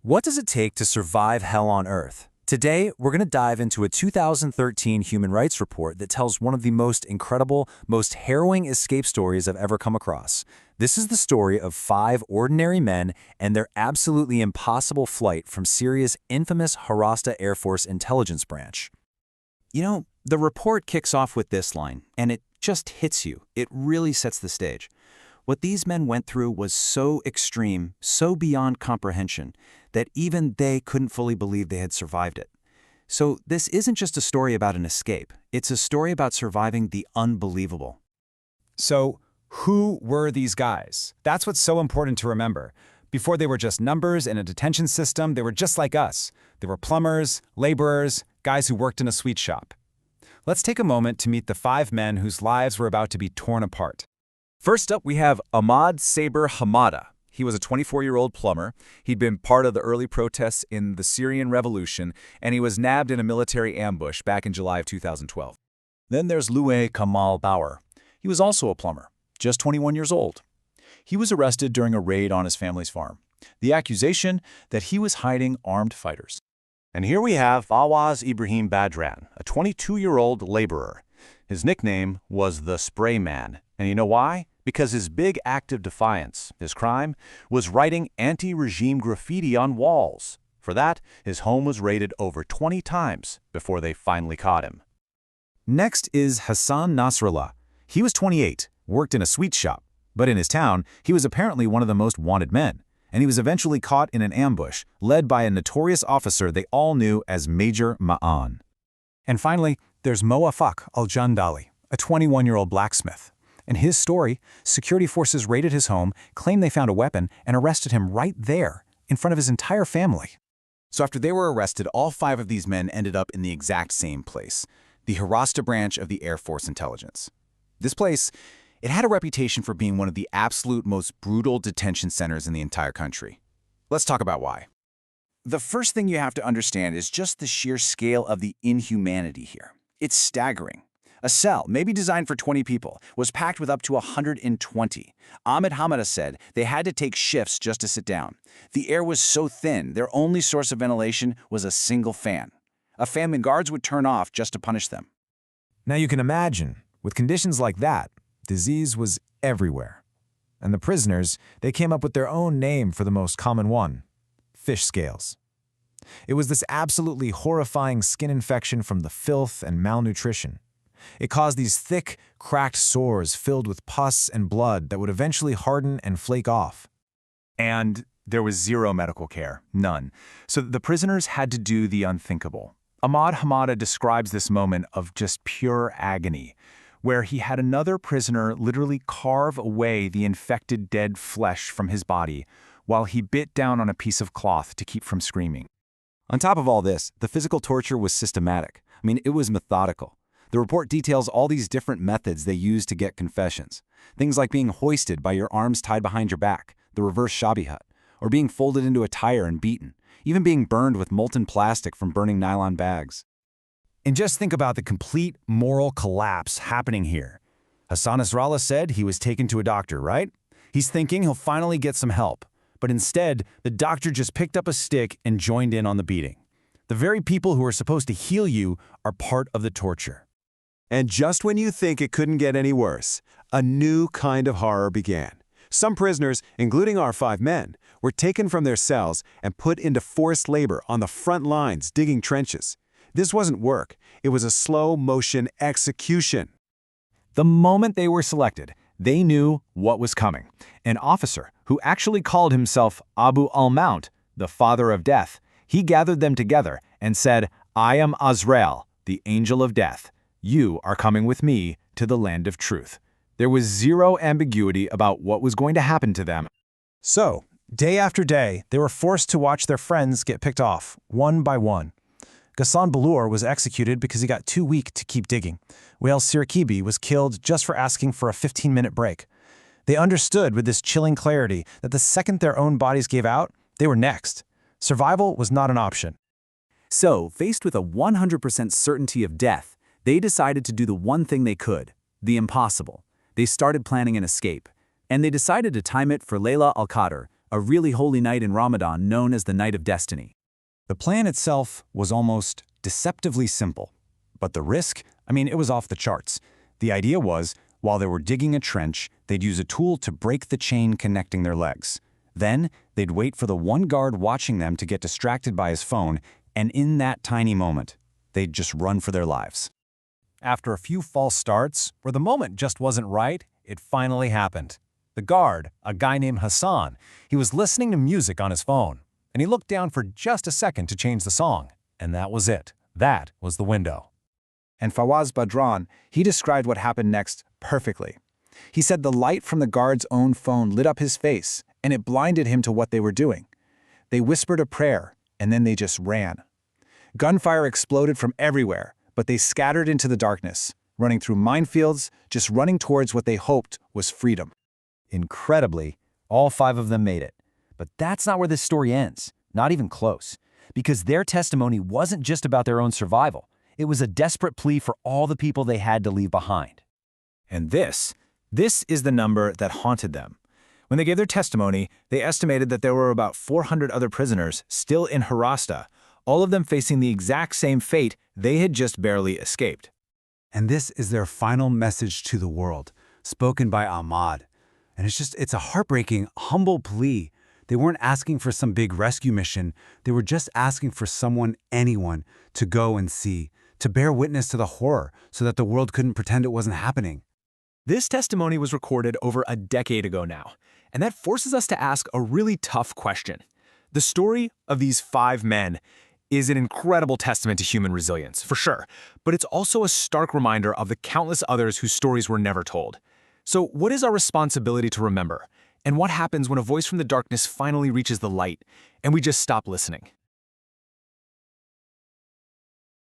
What does it take to survive hell on Earth? Today, we're going to dive into a 2013 human rights report that tells one of the most incredible, most harrowing escape stories I've ever come across. This is the story of 5 ordinary men and their absolutely impossible flight from Syria's infamous Harasta Air Force intelligence branch. The report kicks off with this line, and it just hits you. It really sets the stage. What these men went through was so extreme, so beyond comprehension, that even they couldn't fully believe they had survived it. So this isn't just a story about an escape. It's a story about surviving the unbelievable. So, who were these guys? That's what's so important to remember. Before they were just numbers in a detention system, they were just like us. They were plumbers, laborers, guys who worked in a sweet shop. Let's take a moment to meet the 5 men whose lives were about to be torn apart. First up, we have Ahmad Saber Hamada. He was a 24-year-old plumber. He'd been part of the early protests in the Syrian Revolution, and he was nabbed in a military ambush back in July of 2012. Then there's Loué Kamal Bauer. He was also a plumber, just 21 years old. He was arrested during a raid on his family's farm. The accusation that he was hiding armed fighters. And here we have Fawaz Ibrahim Badran, a 22-year-old laborer. His nickname was the Spray Man. And you know why? Because his big act of defiance, his crime, was writing anti-regime graffiti on walls. For that, his home was raided over 20 times before they finally caught him. Next is Hassan Nasrallah. He was 28, worked in a sweet shop, but in his town, he was apparently one of the most wanted men, and he was eventually caught in an ambush led by a notorious officer they all knew as Major Ma'an. And finally, there's Moafak al-Jandali, a 21-year-old blacksmith. In his story, security forces raided his home, claimed they found a weapon, and arrested him right there, in front of his entire family. So after they were arrested, all 5 of these men ended up in the exact same place, the Harasta branch of the Air Force Intelligence. This place, it had a reputation for being one of the absolute most brutal detention centers in the entire country. Let's talk about why. The first thing you have to understand is just the sheer scale of the inhumanity here. It's staggering. A cell, maybe designed for 20 people, was packed with up to 120. Ahmed Hamada said they had to take shifts just to sit down. The air was so thin, their only source of ventilation was a single fan. A fan the guards would turn off just to punish them. Now you can imagine, with conditions like that, disease was everywhere. And the prisoners, they came up with their own name for the most common one: fish scales. It was this absolutely horrifying skin infection from the filth and malnutrition. It caused these thick, cracked sores filled with pus and blood that would eventually harden and flake off. And there was zero medical care, none. So the prisoners had to do the unthinkable. Ahmad Hamada describes this moment of just pure agony, where he had another prisoner literally carve away the infected dead flesh from his body while he bit down on a piece of cloth to keep from screaming. On top of all this, the physical torture was systematic. It was methodical. The report details all these different methods they used to get confessions. Things like being hoisted by your arms tied behind your back, the reverse Shabah, or being folded into a tire and beaten, even being burned with molten plastic from burning nylon bags. And just think about the complete moral collapse happening here. Hassan Nasrallah said he was taken to a doctor, right? He's thinking he'll finally get some help. But instead, the doctor just picked up a stick and joined in on the beating. The very people who are supposed to heal you are part of the torture. And just when you think it couldn't get any worse, a new kind of horror began. Some prisoners, including our 5 men, were taken from their cells and put into forced labor on the front lines digging trenches. This wasn't work. It was a slow-motion execution. The moment they were selected, they knew what was coming. An officer, who actually called himself Abu al-Mount, the father of death, he gathered them together and said, "I am Azrael, the angel of death. You are coming with me to the land of truth." There was zero ambiguity about what was going to happen to them. So, day after day, they were forced to watch their friends get picked off, one by one. Ghassan Balour was executed because he got too weak to keep digging. Wael Sirakibi was killed just for asking for a 15-minute break. They understood with this chilling clarity that the second their own bodies gave out, they were next. Survival was not an option. So, faced with a 100% certainty of death, they decided to do the one thing they could, the impossible. They started planning an escape, and they decided to time it for Layla al-Qadr, a really holy night in Ramadan known as the Night of Destiny. The plan itself was almost deceptively simple. But the risk, it was off the charts. The idea was, while they were digging a trench, they'd use a tool to break the chain connecting their legs. Then, they'd wait for the one guard watching them to get distracted by his phone, and in that tiny moment, they'd just run for their lives. After a few false starts, where the moment just wasn't right, it finally happened. The guard, a guy named Hassan, he was listening to music on his phone, and he looked down for just a second to change the song, and that was it. That was the window. And Fawaz Badran, he described what happened next perfectly. He said the light from the guard's own phone lit up his face, and it blinded him to what they were doing. They whispered a prayer, and then they just ran. Gunfire exploded from everywhere, but they scattered into the darkness, running through minefields, just running towards what they hoped was freedom. Incredibly, all 5 of them made it. But that's not where this story ends, not even close. Because their testimony wasn't just about their own survival. It was a desperate plea for all the people they had to leave behind. And this is the number that haunted them. When they gave their testimony, they estimated that there were about 400 other prisoners still in Harasta, all of them facing the exact same fate they had just barely escaped. And this is their final message to the world, spoken by Ahmad. And it's a heartbreaking, humble plea. They weren't asking for some big rescue mission. They were just asking for anyone, to go and see, to bear witness to the horror so that the world couldn't pretend it wasn't happening. This testimony was recorded over a decade ago now, and that forces us to ask a really tough question. The story of these 5 men is an incredible testament to human resilience, for sure, but it's also a stark reminder of the countless others whose stories were never told. So what is our responsibility to remember? And what happens when a voice from the darkness finally reaches the light, and we just stop listening?